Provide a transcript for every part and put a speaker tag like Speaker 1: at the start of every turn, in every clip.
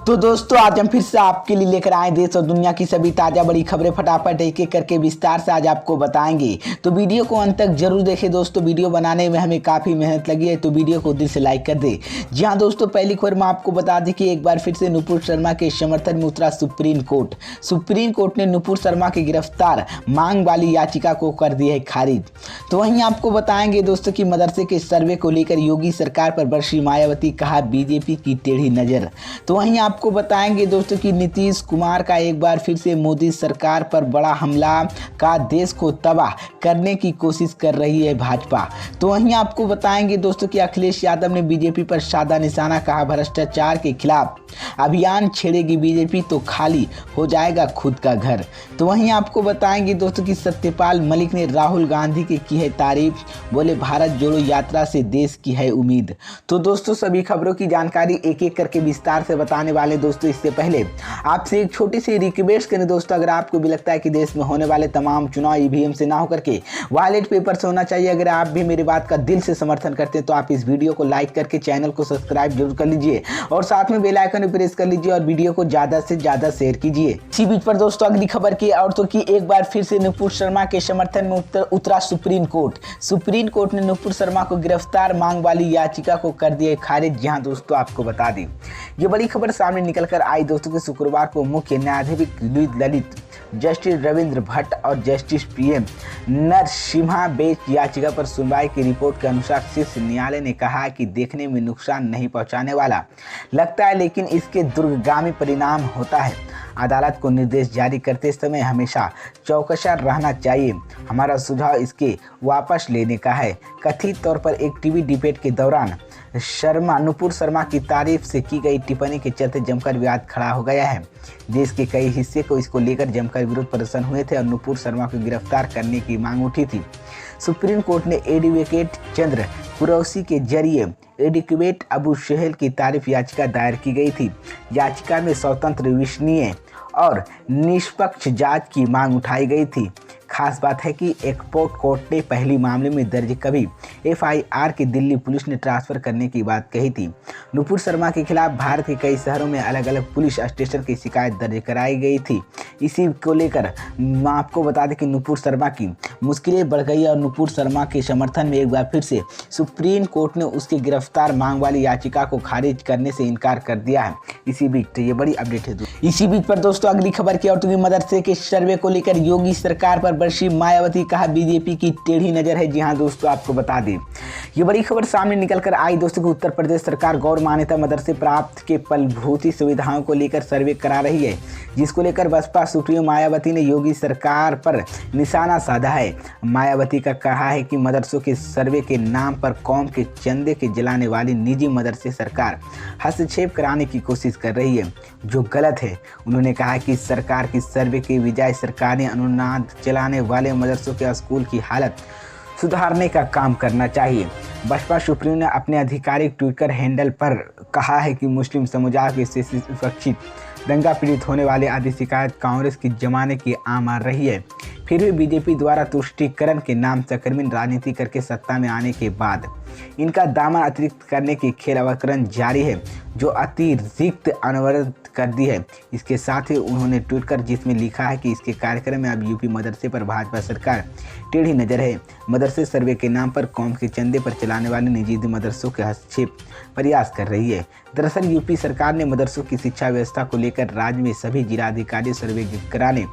Speaker 1: तो दोस्तों आज हम फिर से आपके लिए लेकर आए देश और दुनिया की सभी ताज़ा बड़ी खबरें फटाफट एक एक करके विस्तार से आज आपको बताएंगे। तो वीडियो को अंत तक जरूर देखें दोस्तों। वीडियो बनाने में हमें काफ़ी मेहनत लगी है, तो वीडियो को दिल से लाइक कर दे। जी हाँ दोस्तों, पहली खबर में आपको बता दें कि एक बार फिर से नुपुर शर्मा के समर्थन में उतरा सुप्रीम कोर्ट। सुप्रीम कोर्ट ने नुपुर शर्मा की गिरफ्तार मांग वाली याचिका को कर दी है खारिज। तो वहीं आपको बताएंगे दोस्तों कि मदरसे के सर्वे को लेकर योगी सरकार पर बरसी मायावती, कहा बीजेपी की टेढ़ी नज़र। तो वहीं आपको बताएंगे दोस्तों कि नीतीश कुमार का एक बार फिर से मोदी सरकार पर बड़ा हमला, का देश को तबाह करने की कोशिश कर रही है भाजपा। तो वहीं आपको बताएंगे दोस्तों कि अखिलेश यादव ने बीजेपी पर साधा निशाना, कहा भ्रष्टाचार के खिलाफ अभियान छेड़ेगी बीजेपी तो खाली हो जाएगा खुद का घर। तो वहीं आपको बताएंगे दोस्तों कि सत्यपाल मलिक ने राहुल गांधी की है तारीफ, बोले भारत जोड़ो यात्रा से देश की है उम्मीद। तो दोस्तों सभी खबरों की जानकारी एक एक करके विस्तार से बताने वाले दोस्तों। इससे पहले आपसे एक छोटी सी रिक्वेस्ट करें दोस्तों, अगर आपको भी लगता है कि देश में होने वाले तमाम चुनाव ईवीएम से ना होकर के बैलेट पेपर से होना चाहिए, अगर आप भी मेरी बात का दिल से समर्थन करते हैं तो आप इस वीडियो को लाइक करके चैनल को सब्सक्राइब जरूर कर लीजिए और साथ में बेल आइकन प्रेस कर लीजिए और वीडियो को ज्यादा से ज्यादा शेयर कीजिए। इसी बीच पर दोस्तों अगली खबर की औरतों की एक बार फिर से नुपुर शर्मा के समर्थन में उतरा सुप्रीम कोर्ट। सुप्रीम कोर्ट ने नुपुर शर्मा को गिरफ्तार मांग वाली याचिका को कर दिया खारिज। जी हाँ दोस्तों, आपको बता दें ये बड़ी खबर सामने निकल कर आई दोस्तों कि शुक्रवार को मुख्य न्यायाधीश ललित, जस्टिस रविंद्र भट्ट और जस्टिस पीएम नरसिम्हा बेंच याचिका पर सुनवाई की रिपोर्ट के अनुसार शीर्ष न्यायालय ने कहा कि देखने में नुकसान नहीं पहुंचाने वाला लगता है, लेकिन इसके दूरगामी परिणाम होता है। अदालत को निर्देश जारी करते समय हमेशा चौकसा रहना चाहिए। हमारा सुझाव इसके वापस लेने का है। कथित तौर पर एक टीवी डिबेट के दौरान नुपुर शर्मा की तारीफ से की गई टिप्पणी के चलते जमकर विवाद खड़ा हो गया है। देश के कई हिस्से को इसको लेकर जमकर विरोध प्रदर्शन हुए थे और नुपुर शर्मा को गिरफ्तार करने की मांग उठी थी। सुप्रीम कोर्ट ने एडवोकेट चंद्र कुरैशी के जरिए एडवोकेट अबू शेहल की तारीफ याचिका दायर की गई थी। याचिका में स्वतंत्र, विश्वसनीय और निष्पक्ष जांच की मांग उठाई गई थी। खास बात है कि एक्सपोर्ट कोर्ट ने पहली मामले में दर्ज कभी एफआईआर की दिल्ली पुलिस ने ट्रांसफर करने की बात कही थी। नुपुर शर्मा के खिलाफ भारत के कई शहरों में अलग अलग पुलिस स्टेशन की शिकायत दर्ज कराई गई थी। इसी को लेकर आपको बता दें कि नुपुर शर्मा की मुश्किलें बढ़ गई और नुपुर शर्मा के समर्थन में एक बार फिर से सुप्रीम कोर्ट ने उसकी गिरफ्तार मांग वाली याचिका को खारिज करने से इनकार कर दिया है। इसी बीच तो ये बड़ी अपडेट है। इसी बीच पर दोस्तों अगली खबर की औरतों की मदरसे के सर्वे को लेकर योगी सरकार पर बरसी मायावती, कहा बीजेपी की टेढ़ी नजर है। जी हाँ दोस्तों, आपको बता दें ये बड़ी खबर सामने निकल कर आई दोस्तों कि उत्तर प्रदेश सरकार गौर मान्यता मदरसे प्राप्त के फलभूति सुविधाओं को लेकर सर्वे करा रही है, जिसको लेकर बसपा सुप्रीमो मायावती ने योगी सरकार पर निशाना साधा है। मायावती का कहा है कि मदरसों के सर्वे के नाम पर कौम के चंदे के जलाने वाली निजी मदरसे सरकार हस्तक्षेप कराने की कोशिश कर रही है, जो गलत है। उन्होंने कहा कि सरकार की सर्वे के बजाय सरकार ने अनुदान चलाने वाले मदरसों के स्कूल की हालत सुधारने का काम करना चाहिए। बसपा सुप्रीमो ने अपने आधिकारिक ट्विटर हैंडल पर कहा है कि मुस्लिम समुदाय के सुरक्षित दंगा पीड़ित होने वाले आदि शिकायत कांग्रेस की जमाने की आम आ रही है। फिर भी बीजेपी द्वारा तुष्टीकरण के नाम से कर्मी राजनीति करके सत्ता में आने के बाद इनका दामन अतिरिक्त करने की खेल अवकरण जारी है, जो अतिरिक्त अनवरत कर दी है। इसके साथ ही उन्होंने ट्वीट कर जिसमें लिखा है कि इसके कार्यक्रम में अब यूपी मदरसे पर भाजपा सरकार टेढ़ी नजर है। मदरसे सर्वे के नाम पर कौम के चंदे पर चलाने वाले निजी मदरसों के हस्तक्षेप प्रयास कर रही है। दरअसल यूपी सरकार ने मदरसों की शिक्षा व्यवस्था को लेकर राज्य में सभी जिलाधिकारी सर्वे कराने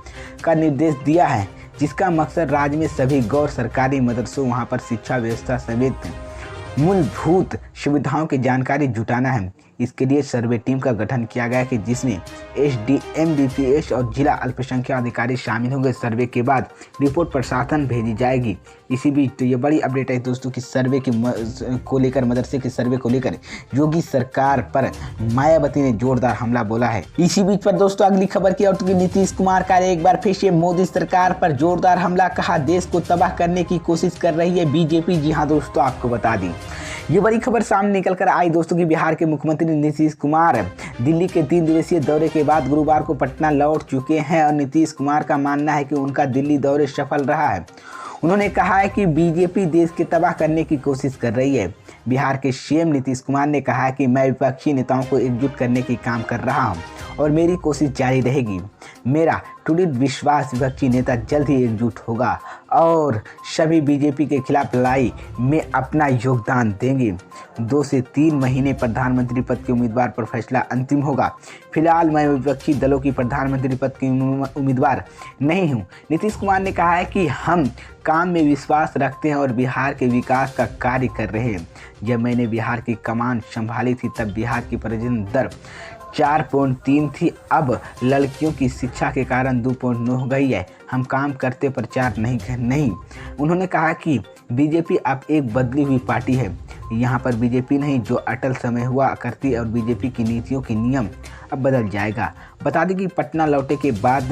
Speaker 1: का निर्देश दिया है, जिसका मकसद राज्य में सभी गैर सरकारी मदरसों वहां पर शिक्षा व्यवस्था समेत मूलभूत सुविधाओं की जानकारी जुटाना है। इसके लिए सर्वे टीम का गठन किया गया कि जिसमें एसडीएम, डीपीएस और जिला अल्पसंख्यक अधिकारी शामिल होंगे। सर्वे के बाद रिपोर्ट प्रशासन भेजी जाएगी। इसी बीच तो ये बड़ी अपडेट है दोस्तों कि सर्वे को लेकर मदरसे के सर्वे को लेकर योगी सरकार पर मायावती ने जोरदार हमला बोला है। इसी बीच पर दोस्तों अगली खबर की औरतों की नीतीश कुमार का एक बार फिर से मोदी सरकार पर जोरदार हमला, कहा देश को तबाह करने की कोशिश कर रही है बीजेपी। जी हाँ दोस्तों, आपको बता दी ये बड़ी खबर सामने निकल कर आई दोस्तों कि बिहार के मुख्यमंत्री नीतीश कुमार दिल्ली के 3 दिवसीय दौरे के बाद गुरुवार को पटना लौट चुके हैं और नीतीश कुमार का मानना है कि उनका दिल्ली दौरे सफल रहा है। उन्होंने कहा है कि बीजेपी देश के तबाह करने की कोशिश कर रही है। बिहार के सीएम नीतीश कुमार ने कहा कि मैं विपक्षी नेताओं को एकजुट करने की काम कर रहा हूं और मेरी कोशिश जारी रहेगी। मेरा दृढ़ विश्वास विपक्षी नेता जल्द ही एकजुट होगा और सभी बीजेपी के खिलाफ लड़ाई में अपना योगदान देंगे। 2 से 3 महीने प्रधानमंत्री पद के उम्मीदवार पर फैसला अंतिम होगा। फिलहाल मैं विपक्षी दलों की प्रधानमंत्री पद की उम्मीदवार नहीं हूं। नीतीश कुमार ने कहा है कि हम काम में विश्वास रखते हैं और बिहार के विकास का कार्य कर रहे हैं। जब मैंने बिहार की कमान संभाली थी तब बिहार की प्रजनन दर 4.3 थी, अब लड़कियों की शिक्षा के कारण 2.9 हो गई है। हम काम करते प्रचार नहीं। उन्होंने कहा कि बीजेपी अब एक बदली हुई पार्टी है। यहाँ पर बीजेपी नहीं जो अटल समय हुआ करती और बीजेपी की नीतियों की नियम अब बदल जाएगा। बता दें कि पटना लौटे के बाद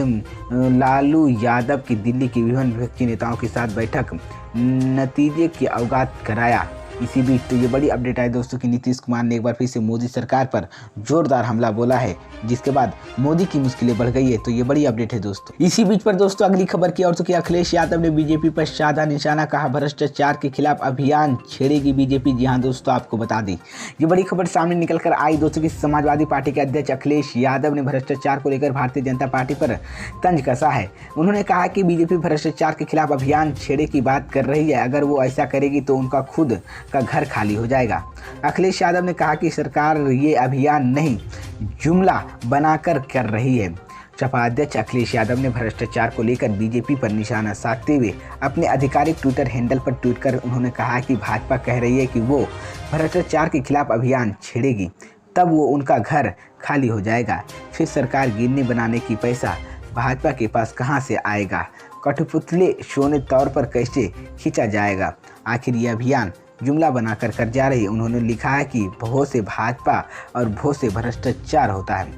Speaker 1: लालू यादव की दिल्ली के विभिन्न विपक्षी नेताओं के साथ बैठक नतीजे की अवगत कराया। इसी बीच तो ये बड़ी अपडेट आई दोस्तों कि नीतीश कुमार ने एक बार फिर से मोदी सरकार पर जोरदार हमला बोला है, जिसके बाद मोदी की मुश्किलें बढ़ गई है। तो ये बड़ी अपडेट है दोस्तों। इसी बीच पर दोस्तों अगली खबर की और तो कि अखिलेश यादव ने बीजेपी पर साधा निशाना, कहा भ्रष्टाचार के खिलाफ अभियान छेड़ेगी बीजेपी। जी हाँ दोस्तों, आपको बता दी ये बड़ी खबर सामने निकल कर आई दोस्तों कि समाजवादी पार्टी के अध्यक्ष अखिलेश यादव ने भ्रष्टाचार को लेकर भारतीय जनता पार्टी पर तंज कसा है। उन्होंने कहा कि बीजेपी भ्रष्टाचार के खिलाफ अभियान छेड़े की बात कर रही है। अगर वो ऐसा करेगी तो उनका खुद का घर खाली हो जाएगा। अखिलेश यादव ने कहा कि सरकार ये अभियान नहीं जुमला बनाकर कर रही है। सपा अध्यक्ष अखिलेश यादव ने भ्रष्टाचार को लेकर बीजेपी पर निशाना साधते हुए अपने आधिकारिक ट्विटर हैंडल पर ट्वीट कर उन्होंने कहा कि भाजपा कह रही है कि वो भ्रष्टाचार के खिलाफ अभियान छेड़ेगी, तब वो उनका घर खाली हो जाएगा। फिर सरकार गिरनी बनाने की पैसा भाजपा के पास कहां से आएगा? कठपुतले शोने तौर पर कैसे खींचा जाएगा? आखिर ये अभियान जुमला बनाकर कर जा रही है। उन्होंने लिखा है कि भों से भाजपा और भों से भ्रष्टाचार होता है।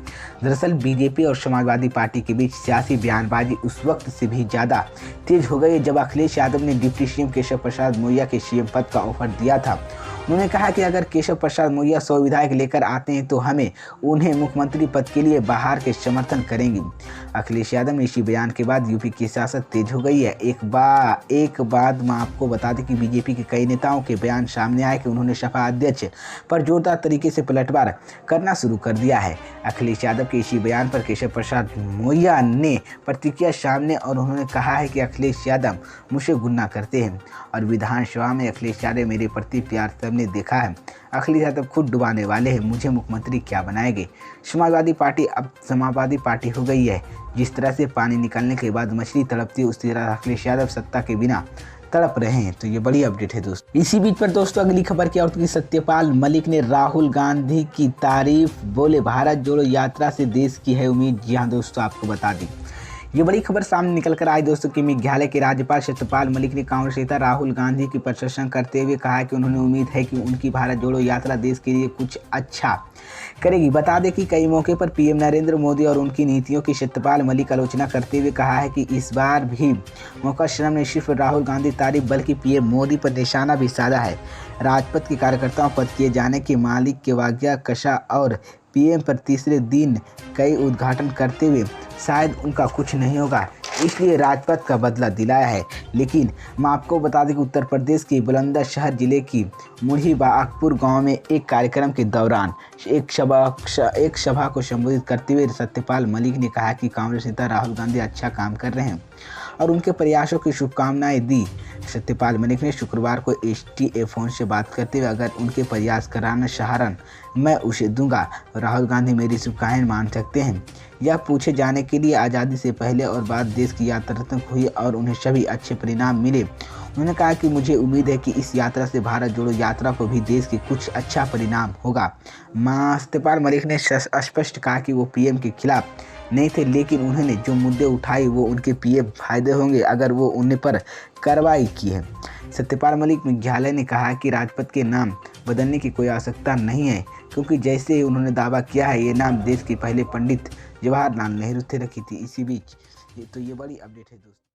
Speaker 1: दरअसल बीजेपी और समाजवादी पार्टी के बीच सियासी बयानबाजी उस वक्त से भी ज़्यादा तेज हो गई जब अखिलेश यादव ने डिप्टी सीएम केशव प्रसाद मौर्य के सीएम पद का ऑफर दिया था। उन्होंने कहा कि अगर केशव प्रसाद मौर्य 100 विधायक लेकर आते हैं तो हमें उन्हें मुख्यमंत्री पद के लिए बाहर के समर्थन करेंगे। अखिलेश यादव ने इसी बयान के बाद यूपी की सियासत तेज हो गई है। एक बाद मैं आपको बता दें कि बीजेपी के कई नेताओं के बयान सामने आए कि उन्होंने सपा अध्यक्ष पर जोरदार तरीके से पलटवार करना शुरू कर दिया है। अखिलेश यादव के इसी बयान पर केशव प्रसाद मौर्य ने प्रतिक्रिया सामने और उन्होंने कहा है कि अखिलेश यादव मुझसे गुन्ना करते हैं और विधानसभा में अखिलेश यादव मेरे प्रति प्यार सबने देखा है। अखिलेश यादव खुद डुबाने वाले हैं, मुझे मुख्यमंत्री क्या बनाएंगे? समाजवादी पार्टी अब समाजवादी पार्टी हो गई है। जिस तरह से पानी निकलने के बाद मछली तड़पती उस तरह अखिलेश यादव सत्ता के बिना तड़प रहे हैं। तो ये बड़ी अपडेट है दोस्तों। इसी बीच पर दोस्तों अगली खबर की और कि सत्यपाल मलिक ने राहुल गांधी की तारीफ, बोले भारत जोड़ो यात्रा से देश की है उम्मीद। जी हाँ दोस्तों, आपको बता दी ये बड़ी खबर सामने निकल कर आई दोस्तों कि मेघालय के राज्यपाल सत्यपाल मलिक ने कांग्रेस नेता राहुल गांधी की प्रशंसा करते हुए कहा कि उन्होंने उम्मीद है कि उनकी भारत जोड़ो यात्रा देश के लिए कुछ अच्छा करेगी। बता दें कि कई मौके पर पीएम नरेंद्र मोदी और उनकी नीतियों की सत्यपाल मलिक आलोचना करते हुए कहा है कि इस बार भी मौका श्रम ने सिर्फ राहुल गांधी तारीफ बल्कि पीएम मोदी पर निशाना भी साधा है। राजपथ के कार्यकर्ताओं पर किए जाने के मालिक के वाग्या कशा और पीएम पर तीसरे दिन कई उद्घाटन करते हुए शायद उनका कुछ नहीं होगा, इसलिए राजपथ का बदला दिलाया है। लेकिन मैं आपको बता दें कि उत्तर प्रदेश के बुलंदशहर जिले की मुढ़ी बागपुर गांव में एक कार्यक्रम के दौरान एक सभा को संबोधित करते हुए सत्यपाल मलिक ने कहा कि कांग्रेस नेता राहुल गांधी अच्छा काम कर रहे हैं और उनके प्रयासों की शुभकामनाएं दी। सत्यपाल मलिक ने शुक्रवार को STA फोन से बात करते हुए अगर उनके प्रयास कराना सहारा मैं उसे दूंगा। राहुल गांधी मेरी शुभकामनाएं मान सकते हैं। यह पूछे जाने के लिए आज़ादी से पहले और बाद देश की यात्रा तक हुई और उन्हें सभी अच्छे परिणाम मिले। उन्होंने कहा कि मुझे उम्मीद है कि इस यात्रा से भारत जोड़ो यात्रा को भी देश के कुछ अच्छा परिणाम होगा। सत्यपाल मलिक ने स्पष्ट कहा कि वो पीएम के खिलाफ नहीं थे, लेकिन उन्होंने जो मुद्दे उठाए वो उनके पीएम फायदे होंगे अगर वो उन्हें पर कार्रवाई की है। सत्यपाल मलिक मेघालय ने कहा कि राजपथ के नाम बदलने की कोई आवश्यकता नहीं है क्योंकि जैसे ही उन्होंने दावा किया है ये नाम देश के पहले पंडित जवाहरलाल नेहरू थे रखी थी। इसी बीच तो ये बड़ी अपडेट है दोस्तों।